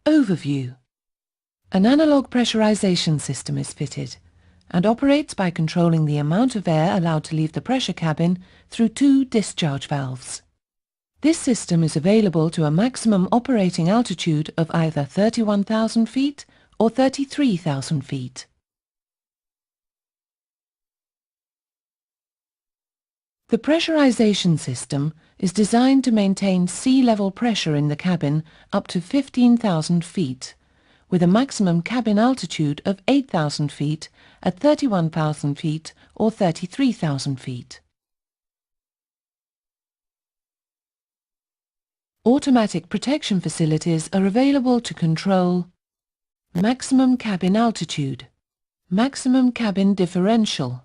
Overview. An analog pressurization system is fitted and operates by controlling the amount of air allowed to leave the pressure cabin through two discharge valves. This system is available to a maximum operating altitude of either 31,000 feet or 33,000 feet. The pressurization system is designed to maintain sea level pressure in the cabin up to 15,000 feet, with a maximum cabin altitude of 8,000 feet at 31,000 feet or 33,000 feet. Automatic protection facilities are available to control maximum cabin altitude, maximum cabin differential,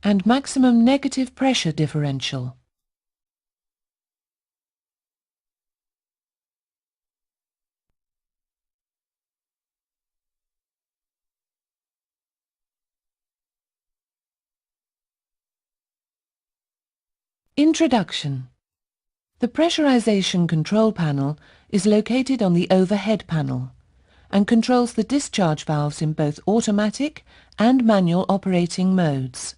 and maximum negative pressure differential. Introduction. The pressurization control panel is located on the overhead panel and controls the discharge valves in both automatic and manual operating modes.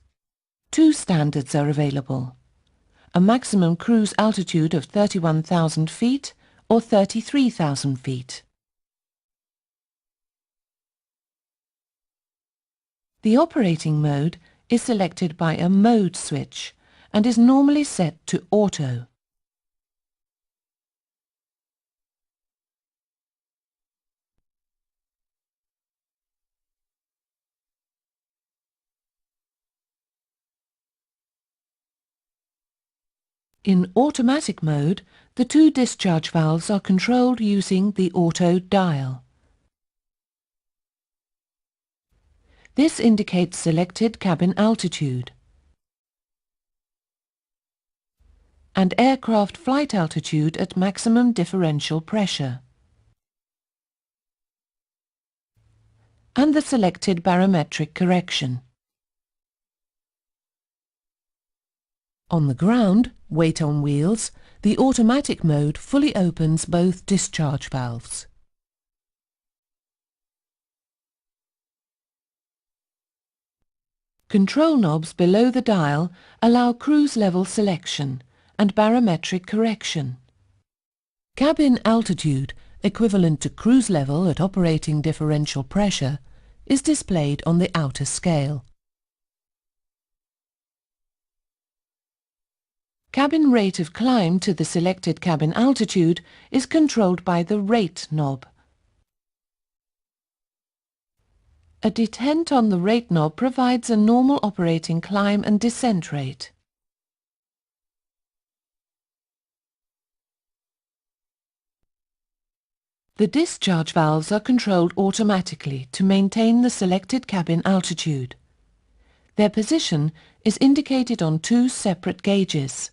Two standards are available: a maximum cruise altitude of 31,000 feet or 33,000 feet. The operating mode is selected by a mode switch and is normally set to auto. In automatic mode, the two discharge valves are controlled using the auto dial. This indicates selected cabin altitude and aircraft flight altitude at maximum differential pressure, and the selected barometric correction. On the ground, weight on wheels, the automatic mode fully opens both discharge valves. Control knobs below the dial allow cruise level selection and barometric correction. Cabin altitude, equivalent to cruise level at operating differential pressure, is displayed on the outer scale. Cabin rate of climb to the selected cabin altitude is controlled by the rate knob. A detent on the rate knob provides a normal operating climb and descent rate. The discharge valves are controlled automatically to maintain the selected cabin altitude. Their position is indicated on two separate gauges.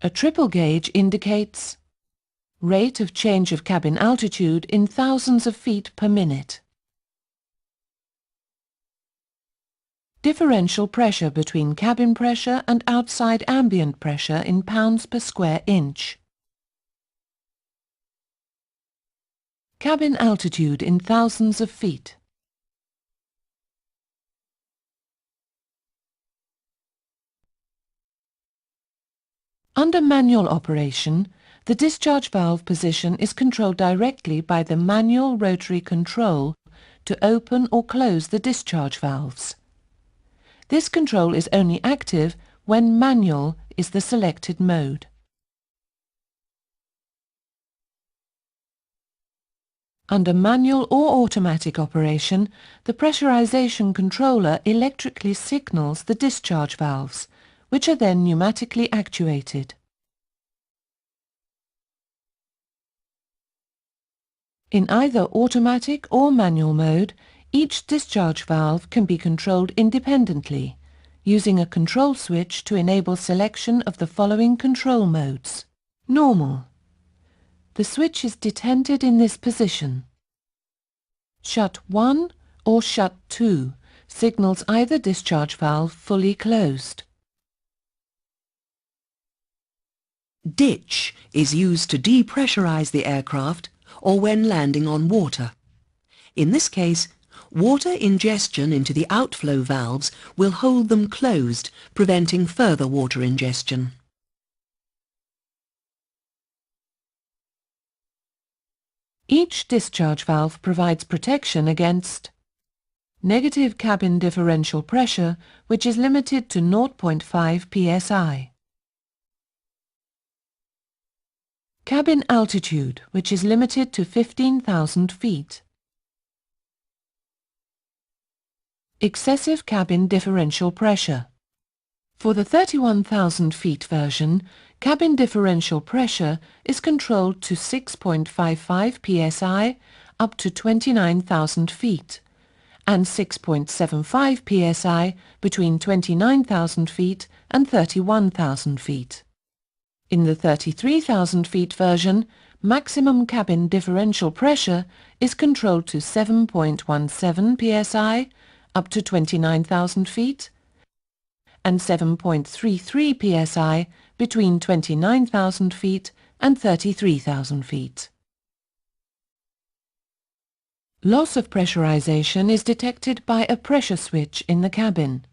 A triple gauge indicates rate of change of cabin altitude in thousands of feet per minute. Differential pressure between cabin pressure and outside ambient pressure in pounds per square inch. Cabin altitude in thousands of feet. Under manual operation, the discharge valve position is controlled directly by the manual rotary control to open or close the discharge valves. This control is only active when manual is the selected mode. Under manual or automatic operation, the pressurization controller electrically signals the discharge valves, which are then pneumatically actuated. In either automatic or manual mode, each discharge valve can be controlled independently, using a control switch to enable selection of the following control modes. Normal. The switch is detented in this position. Shut 1 or shut 2 signals either discharge valve fully closed. Ditch is used to depressurize the aircraft or when landing on water. In this case, water ingestion into the outflow valves will hold them closed, preventing further water ingestion. Each discharge valve provides protection against negative cabin differential pressure, which is limited to 0.5 psi. Cabin altitude, which is limited to 15,000 feet. Excessive cabin differential pressure. For the 31,000 feet version, cabin differential pressure is controlled to 6.55 psi up to 29,000 feet and 6.75 psi between 29,000 feet and 31,000 feet. In the 33,000 feet version, maximum cabin differential pressure is controlled to 7.17 psi up to 29,000 feet and 7.33 psi between 29,000 feet and 33,000 feet. Loss of pressurization is detected by a pressure switch in the cabin.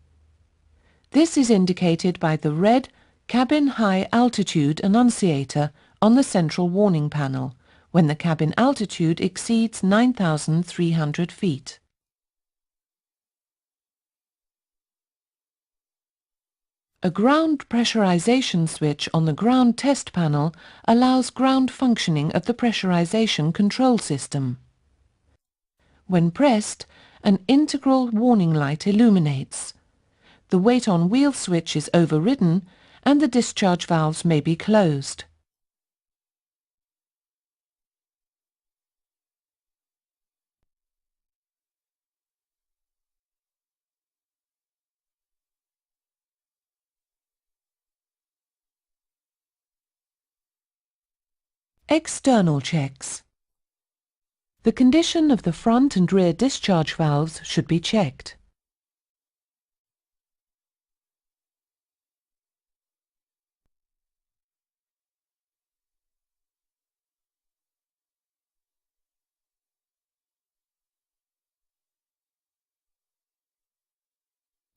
This is indicated by the red Cabin High Altitude Annunciator on the central warning panel when the cabin altitude exceeds 9,300 feet. A ground pressurization switch on the ground test panel allows ground functioning of the pressurization control system. When pressed, an integral warning light illuminates. The weight on wheel switch is overridden and the discharge valves may be closed. External checks. The condition of the front and rear discharge valves should be checked.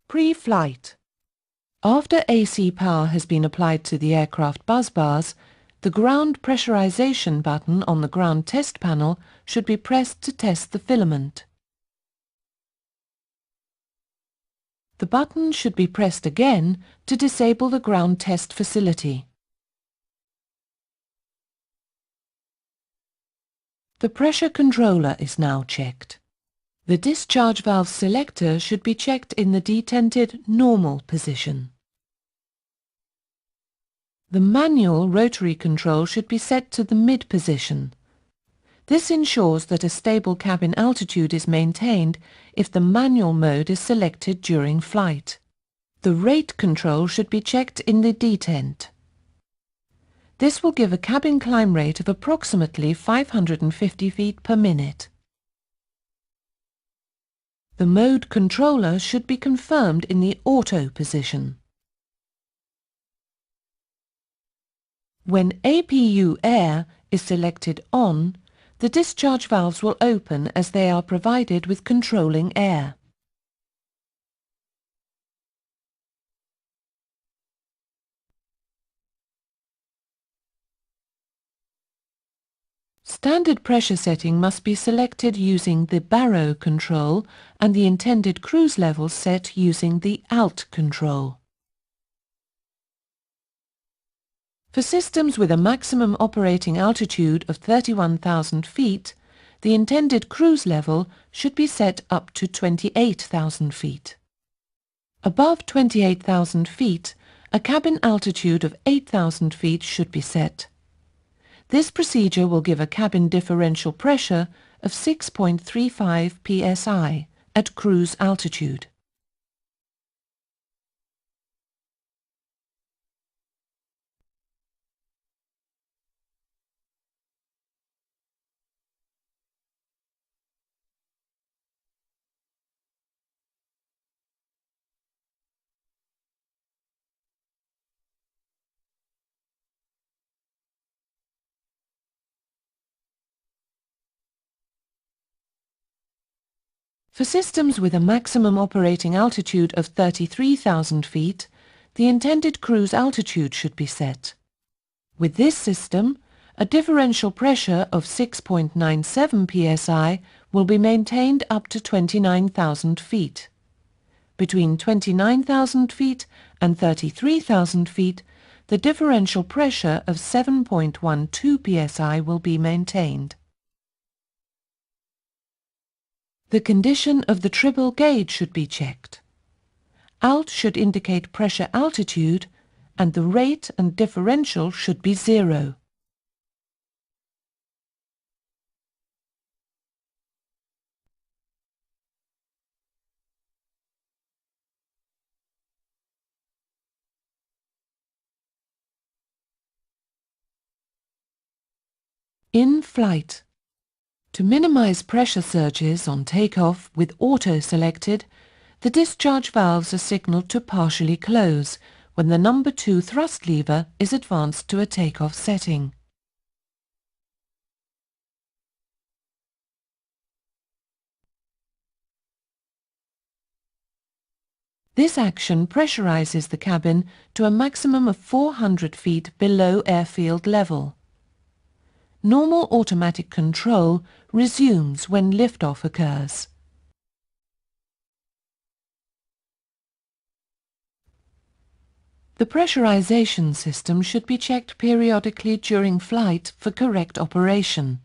Pre-flight. After AC power has been applied to the aircraft busbars, the ground pressurization button on the ground test panel should be pressed to test the filament. The button should be pressed again to disable the ground test facility. The pressure controller is now checked. The discharge valve selector should be checked in the detented normal position. The manual rotary control should be set to the mid position. This ensures that a stable cabin altitude is maintained if the manual mode is selected during flight. The rate control should be checked in the detent. This will give a cabin climb rate of approximately 550 feet per minute. The mode controller should be confirmed in the auto position. When APU air is selected on, the discharge valves will open as they are provided with controlling air. Standard pressure setting must be selected using the Barrow control and the intended cruise level set using the ALT control. For systems with a maximum operating altitude of 31,000 feet, the intended cruise level should be set up to 28,000 feet. Above 28,000 feet, a cabin altitude of 8,000 feet should be set. This procedure will give a cabin differential pressure of 6.35 psi at cruise altitude. For systems with a maximum operating altitude of 33,000 feet, the intended cruise altitude should be set. With this system, a differential pressure of 6.97 psi will be maintained up to 29,000 feet. Between 29,000 feet and 33,000 feet, the differential pressure of 7.12 psi will be maintained. The condition of the tribble gauge should be checked. Alt should indicate pressure altitude, and the rate and differential should be 0. In flight. To minimize pressure surges on takeoff with auto selected, the discharge valves are signaled to partially close when the number 2 thrust lever is advanced to a takeoff setting. This action pressurizes the cabin to a maximum of 400 feet below airfield level. Normal automatic control resumes when liftoff occurs. The pressurization system should be checked periodically during flight for correct operation.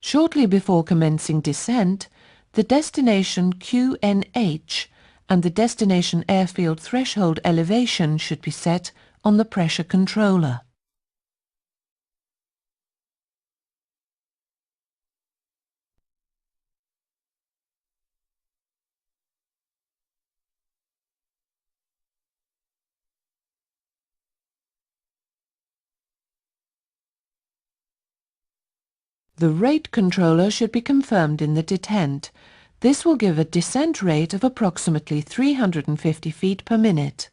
Shortly before commencing descent, the destination QNH and the destination airfield threshold elevation should be set on the pressure controller. The rate controller should be confirmed in the detent. This will give a descent rate of approximately 350 feet per minute.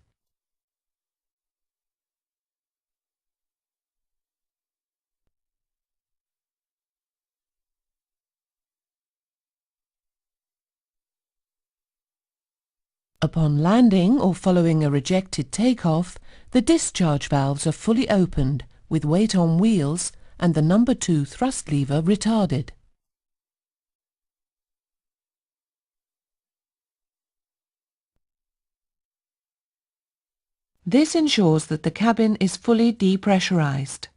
Upon landing or following a rejected takeoff, the discharge valves are fully opened with weight on wheels and the number 2 thrust lever retarded. This ensures that the cabin is fully depressurized.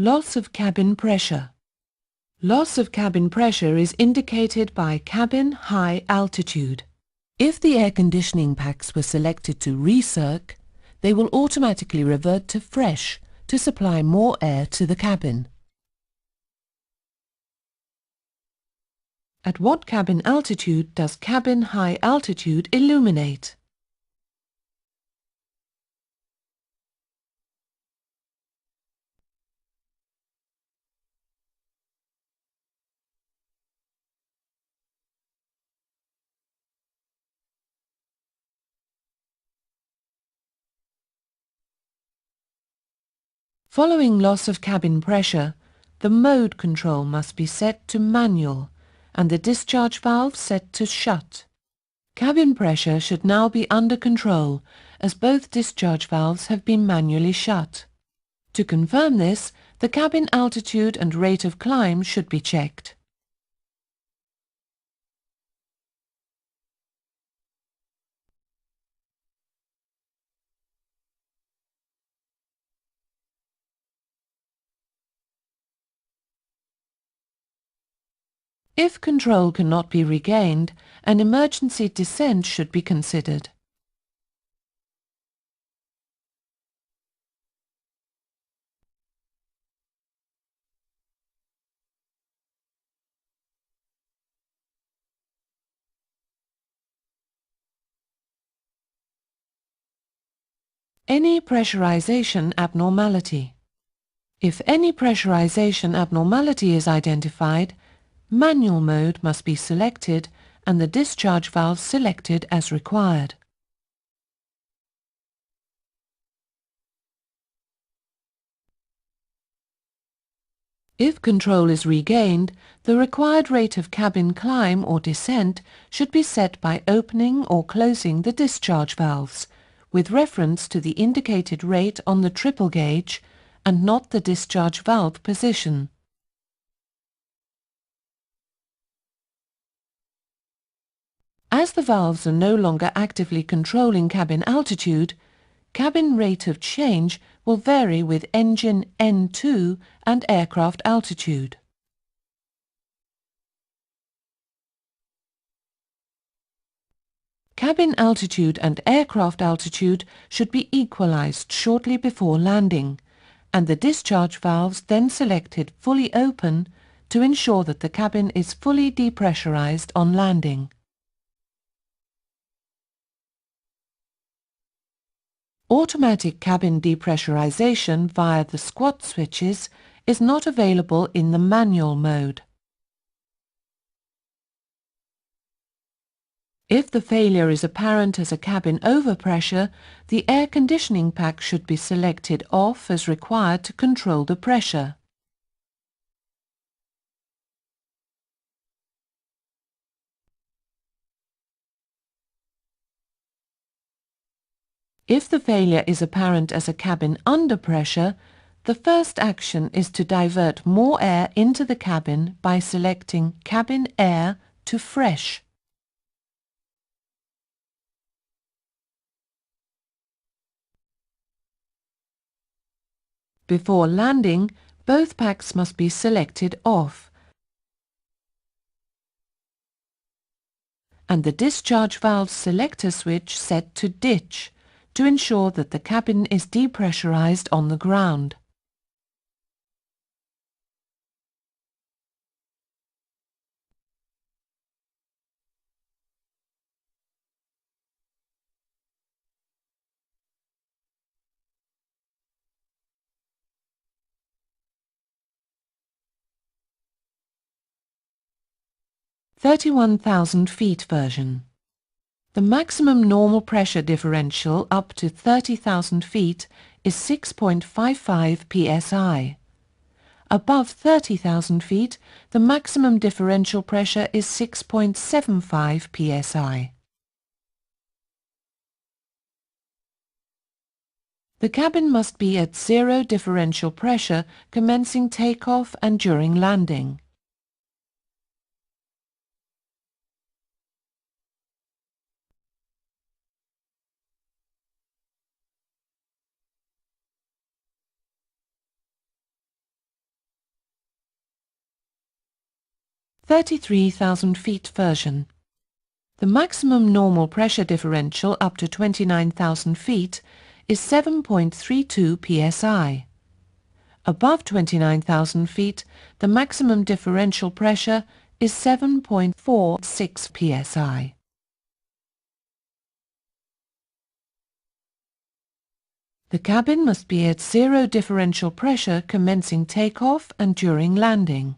Loss of cabin pressure. Loss of cabin pressure is indicated by cabin high altitude. If the air conditioning packs were selected to recirc, they will automatically revert to fresh to supply more air to the cabin. At what cabin altitude does cabin high altitude illuminate? Following loss of cabin pressure, the mode control must be set to manual and the discharge valve set to shut. Cabin pressure should now be under control as both discharge valves have been manually shut. To confirm this, the cabin altitude and rate of climb should be checked. If control cannot be regained, an emergency descent should be considered. Any pressurization abnormality. If any pressurization abnormality is identified, manual mode must be selected and the discharge valve selected as required. If control is regained, the required rate of cabin climb or descent should be set by opening or closing the discharge valves, with reference to the indicated rate on the triple gauge and not the discharge valve position. As the valves are no longer actively controlling cabin altitude, cabin rate of change will vary with engine N2 and aircraft altitude. Cabin altitude and aircraft altitude should be equalized shortly before landing, and the discharge valves then selected fully open to ensure that the cabin is fully depressurized on landing. Automatic cabin depressurization via the squat switches is not available in the manual mode. If the failure is apparent as a cabin overpressure, the air conditioning pack should be selected off as required to control the pressure. If the failure is apparent as a cabin under pressure, the first action is to divert more air into the cabin by selecting Cabin Air to Fresh. Before landing, both packs must be selected off, and the discharge valve selector switch set to ditch to ensure that the cabin is depressurized on the ground. (31,000 feet version). The maximum normal pressure differential up to 30,000 feet is 6.55 psi. Above 30,000 feet, the maximum differential pressure is 6.75 psi. The cabin must be at zero differential pressure commencing takeoff and during landing. (33,000 feet version). The maximum normal pressure differential up to 29,000 feet is 7.32 psi. Above 29,000 feet, the maximum differential pressure is 7.46 psi. The cabin must be at zero differential pressure commencing takeoff and during landing.